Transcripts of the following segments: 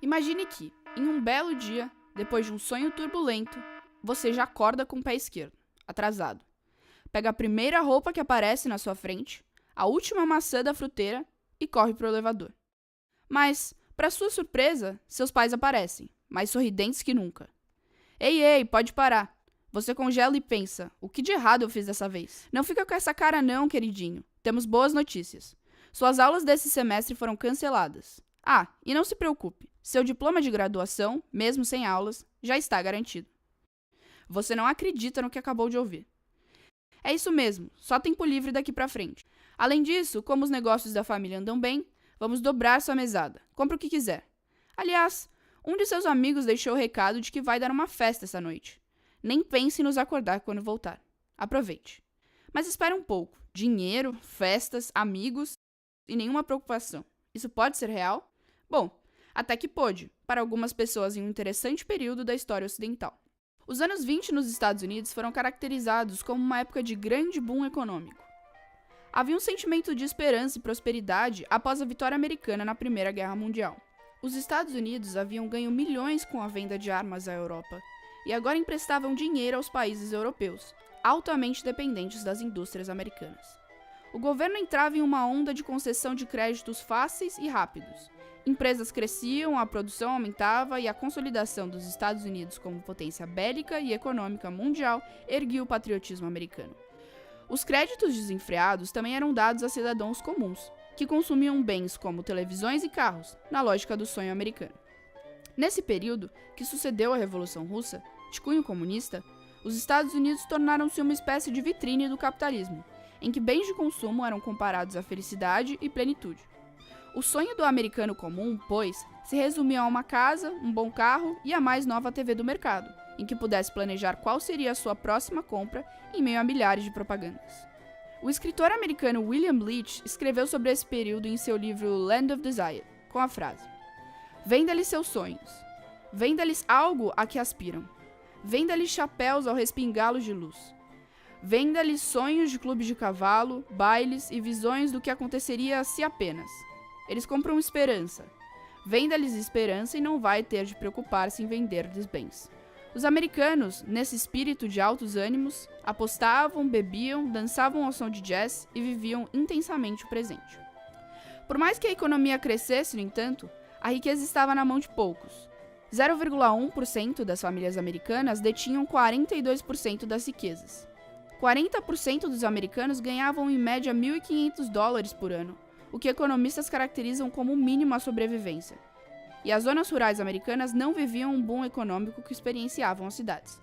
Imagine que, em um belo dia, depois de um sonho turbulento, você já acorda com o pé esquerdo, atrasado. Pega a primeira roupa que aparece na sua frente, a última maçã da fruteira e corre para o elevador. Mas, para sua surpresa, seus pais aparecem, mais sorridentes que nunca. Ei, pode parar. Você congela e pensa, o que de errado eu fiz dessa vez? Não fica com essa cara não, queridinho. Temos boas notícias. Suas aulas desse semestre foram canceladas. Ah, e não se preocupe, seu diploma de graduação, mesmo sem aulas, já está garantido. Você não acredita no que acabou de ouvir. É isso mesmo, só tempo livre daqui pra frente. Além disso, como os negócios da família andam bem, vamos dobrar sua mesada. Compre o que quiser. Aliás, um de seus amigos deixou o recado de que vai dar uma festa essa noite. Nem pense em nos acordar quando voltar. Aproveite. Mas espere um pouco. Dinheiro, festas, amigos e nenhuma preocupação. Isso pode ser real? Bom, até que pôde, para algumas pessoas em um interessante período da história ocidental. Os anos 20 nos Estados Unidos foram caracterizados como uma época de grande boom econômico. Havia um sentimento de esperança e prosperidade após a vitória americana na Primeira Guerra Mundial. Os Estados Unidos haviam ganho milhões com a venda de armas à Europa e agora emprestavam dinheiro aos países europeus, altamente dependentes das indústrias americanas. O governo entrava em uma onda de concessão de créditos fáceis e rápidos. Empresas cresciam, a produção aumentava e a consolidação dos Estados Unidos como potência bélica e econômica mundial erguia o patriotismo americano. Os créditos desenfreados também eram dados a cidadãos comuns, que consumiam bens como televisões e carros, na lógica do sonho americano. Nesse período, que sucedeu à Revolução Russa, de cunho comunista, os Estados Unidos tornaram-se uma espécie de vitrine do capitalismo, em que bens de consumo eram comparados à felicidade e plenitude. O sonho do americano comum, pois, se resumia a uma casa, um bom carro e a mais nova TV do mercado, em que pudesse planejar qual seria a sua próxima compra em meio a milhares de propagandas. O escritor americano William Leach escreveu sobre esse período em seu livro Land of Desire, com a frase: "Venda-lhes seus sonhos. Venda-lhes algo a que aspiram. Venda-lhes chapéus ao respingá-los de luz. Venda-lhes sonhos de clubes de cavalo, bailes e visões do que aconteceria se apenas. Eles compram esperança. Venda-lhes esperança e não vai ter de preocupar-se em vender-lhes bens." Os americanos, nesse espírito de altos ânimos, apostavam, bebiam, dançavam ao som de jazz e viviam intensamente o presente. Por mais que a economia crescesse, no entanto, a riqueza estava na mão de poucos. 0,1% das famílias americanas detinham 42% das riquezas. 40% dos americanos ganhavam em média $1.500 por ano, o que economistas caracterizam como o mínimo à sobrevivência. E as zonas rurais americanas não viviam um boom econômico que experienciavam as cidades.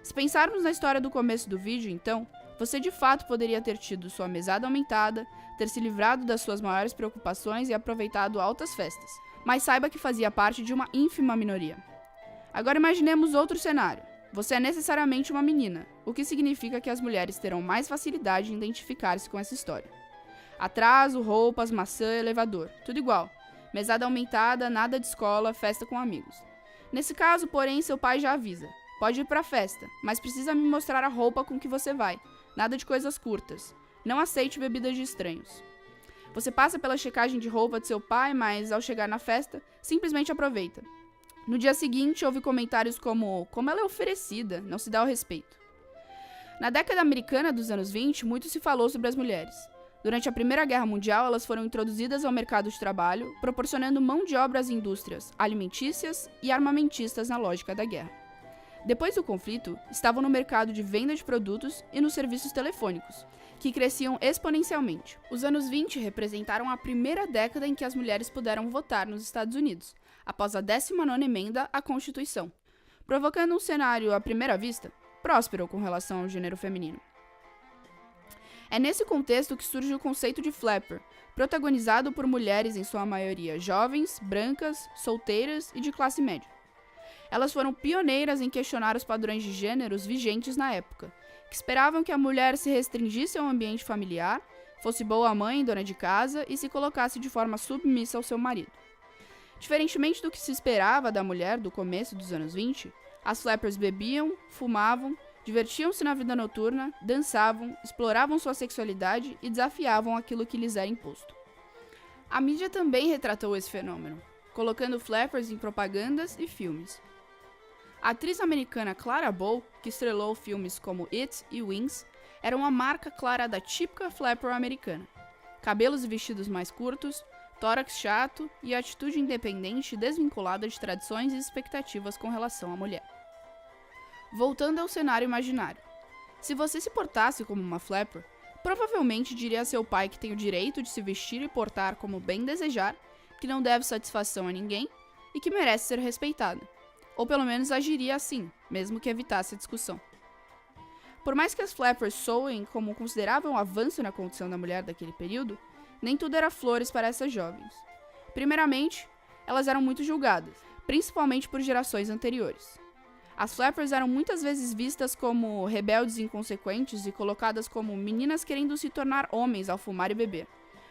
Se pensarmos na história do começo do vídeo, então, você de fato poderia ter tido sua mesada aumentada, ter se livrado das suas maiores preocupações e aproveitado altas festas, mas saiba que fazia parte de uma ínfima minoria. Agora imaginemos outro cenário. Você é necessariamente uma menina, o que significa que as mulheres terão mais facilidade em identificar-se com essa história. Atraso, roupas, maçã, elevador, tudo igual. Mesada aumentada, nada de escola, festa com amigos. Nesse caso, porém, seu pai já avisa. Pode ir pra festa, mas precisa me mostrar a roupa com que você vai. Nada de coisas curtas. Não aceite bebidas de estranhos. Você passa pela checagem de roupa de seu pai, mas ao chegar na festa, simplesmente aproveita. No dia seguinte, houve comentários como ela é oferecida, não se dá o respeito. Na década americana dos anos 20, muito se falou sobre as mulheres. Durante a Primeira Guerra Mundial, elas foram introduzidas ao mercado de trabalho, proporcionando mão de obra às indústrias alimentícias e armamentistas na lógica da guerra. Depois do conflito, estavam no mercado de venda de produtos e nos serviços telefônicos, que cresciam exponencialmente. Os anos 20 representaram a primeira década em que as mulheres puderam votar nos Estados Unidos, após a 19ª emenda à Constituição, provocando um cenário, à primeira vista, próspero com relação ao gênero feminino. É nesse contexto que surge o conceito de flapper, protagonizado por mulheres em sua maioria jovens, brancas, solteiras e de classe média. Elas foram pioneiras em questionar os padrões de gêneros vigentes na época, que esperavam que a mulher se restringisse ao ambiente familiar, fosse boa mãe, dona de casa e se colocasse de forma submissa ao seu marido. Diferentemente do que se esperava da mulher do começo dos anos 20, as flappers bebiam, fumavam, divertiam-se na vida noturna, dançavam, exploravam sua sexualidade e desafiavam aquilo que lhes era imposto. A mídia também retratou esse fenômeno. colocando flappers em propagandas e filmes. A atriz americana Clara Bow, que estrelou filmes como It e Wings, era uma marca clara da típica flapper americana. Cabelos e vestidos mais curtos, tórax chato e atitude independente e desvinculada de tradições e expectativas com relação à mulher. Voltando ao cenário imaginário. Se você se portasse como uma flapper, provavelmente diria a seu pai que tem o direito de se vestir e portar como bem desejar, que não deve satisfação a ninguém e que merece ser respeitada. Ou pelo menos agiria assim, mesmo que evitasse a discussão. Por mais que as flappers soem como um considerável avanço na condição da mulher daquele período, nem tudo era flores para essas jovens. Primeiramente, elas eram muito julgadas, principalmente por gerações anteriores. As flappers eram muitas vezes vistas como rebeldes inconsequentes e colocadas como meninas querendo se tornar homens ao fumar e beber.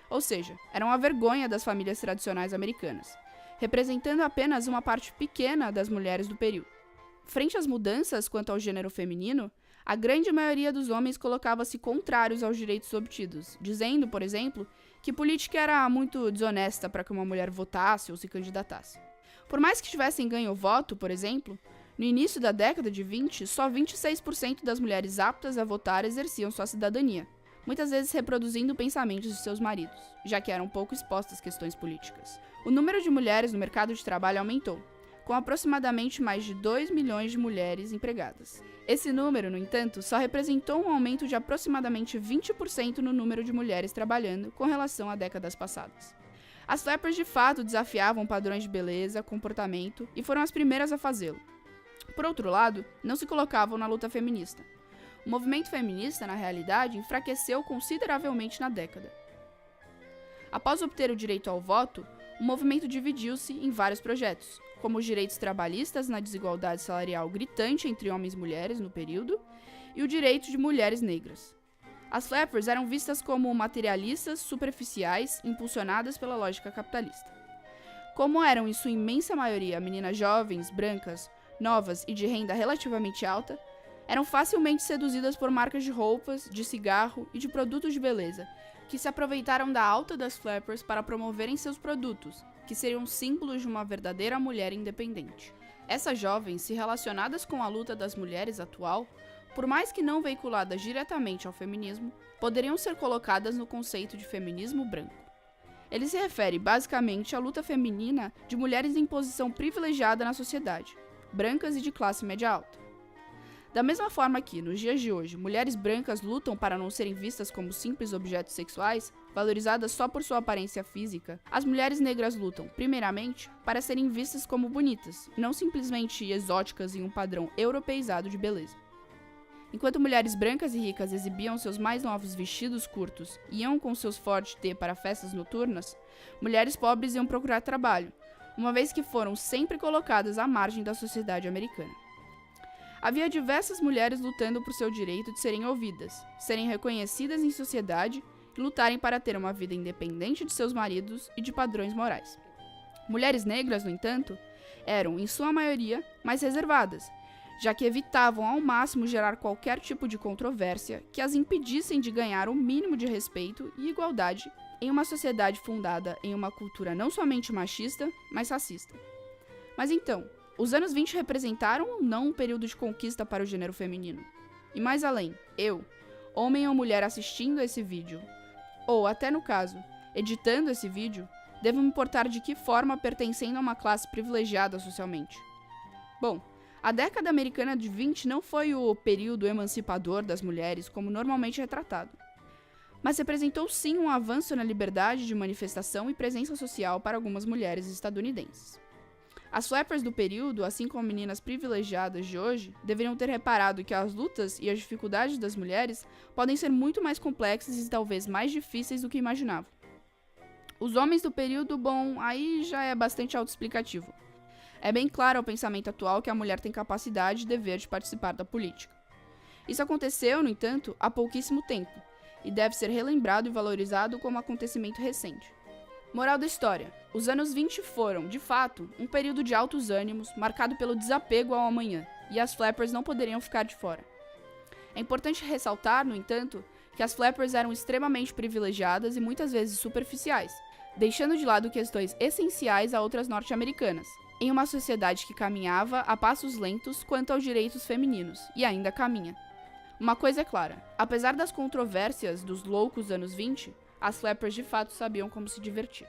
Ou seja, eram a vergonha das famílias tradicionais americanas, representando apenas uma parte pequena das mulheres do período. Frente às mudanças quanto ao gênero feminino, a grande maioria dos homens colocava-se contrários aos direitos obtidos, dizendo, por exemplo, que política era muito desonesta para que uma mulher votasse ou se candidatasse. Por mais que tivessem ganho o voto, por exemplo, no início da década de 20, só 26% das mulheres aptas a votar exerciam sua cidadania, muitas vezes reproduzindo pensamentos de seus maridos, já que eram pouco expostas às questões políticas. O número de mulheres no mercado de trabalho aumentou, com aproximadamente mais de 2 milhões de mulheres empregadas. Esse número, no entanto, só representou um aumento de aproximadamente 20% no número de mulheres trabalhando com relação a décadas passadas. As flappers de fato desafiavam padrões de beleza, comportamento e foram as primeiras a fazê-lo. Por outro lado, não se colocavam na luta feminista. O movimento feminista, na realidade, enfraqueceu consideravelmente na década. Após obter o direito ao voto, o movimento dividiu-se em vários projetos, como os direitos trabalhistas na desigualdade salarial gritante entre homens e mulheres no período, e o direito de mulheres negras. As flappers eram vistas como materialistas superficiais, impulsionadas pela lógica capitalista. Como eram, em sua imensa maioria, meninas jovens, brancas, novas e de renda relativamente alta, eram facilmente seduzidas por marcas de roupas, de cigarro e de produtos de beleza, que se aproveitaram da alta das flappers para promoverem seus produtos, que seriam símbolos de uma verdadeira mulher independente. Essas jovens, se relacionadas com a luta das mulheres atual, por mais que não veiculadas diretamente ao feminismo, poderiam ser colocadas no conceito de feminismo branco. Ele se refere basicamente à luta feminina de mulheres em posição privilegiada na sociedade, brancas e de classe média alta. Da mesma forma que, nos dias de hoje, mulheres brancas lutam para não serem vistas como simples objetos sexuais, valorizadas só por sua aparência física, as mulheres negras lutam, primeiramente, para serem vistas como bonitas, não simplesmente exóticas em um padrão europeizado de beleza. Enquanto mulheres brancas e ricas exibiam seus mais novos vestidos curtos e iam com seus Ford T para festas noturnas, mulheres pobres iam procurar trabalho, uma vez que foram sempre colocadas à margem da sociedade americana. Havia diversas mulheres lutando por seu direito de serem ouvidas, serem reconhecidas em sociedade e lutarem para ter uma vida independente de seus maridos e de padrões morais. Mulheres negras, no entanto, eram, em sua maioria, mais reservadas, já que evitavam ao máximo gerar qualquer tipo de controvérsia que as impedissem de ganhar o mínimo de respeito e igualdade em uma sociedade fundada em uma cultura não somente machista, mas racista. Mas então, os anos 20 representaram ou não um período de conquista para o gênero feminino? E mais além, eu, homem ou mulher assistindo a esse vídeo, ou até no caso, editando esse vídeo, devo me importar de que forma pertencendo a uma classe privilegiada socialmente? Bom, a década americana de 20 não foi o período emancipador das mulheres como normalmente retratado, mas representou sim um avanço na liberdade de manifestação e presença social para algumas mulheres estadunidenses. As flappers do período, assim como meninas privilegiadas de hoje, deveriam ter reparado que as lutas e as dificuldades das mulheres podem ser muito mais complexas e talvez mais difíceis do que imaginavam. Os homens do período, bom, aí já é bastante autoexplicativo. É bem claro ao pensamento atual que a mulher tem capacidade e dever de participar da política. Isso aconteceu, no entanto, há pouquíssimo tempo, e deve ser relembrado e valorizado como acontecimento recente. Moral da história: os anos 20 foram, de fato, um período de altos ânimos, marcado pelo desapego ao amanhã, e as flappers não poderiam ficar de fora. É importante ressaltar, no entanto, que as flappers eram extremamente privilegiadas e muitas vezes superficiais, deixando de lado questões essenciais a outras norte-americanas, em uma sociedade que caminhava a passos lentos quanto aos direitos femininos, e ainda caminha. Uma coisa é clara, apesar das controvérsias dos loucos anos 20, as flappers de fato sabiam como se divertir.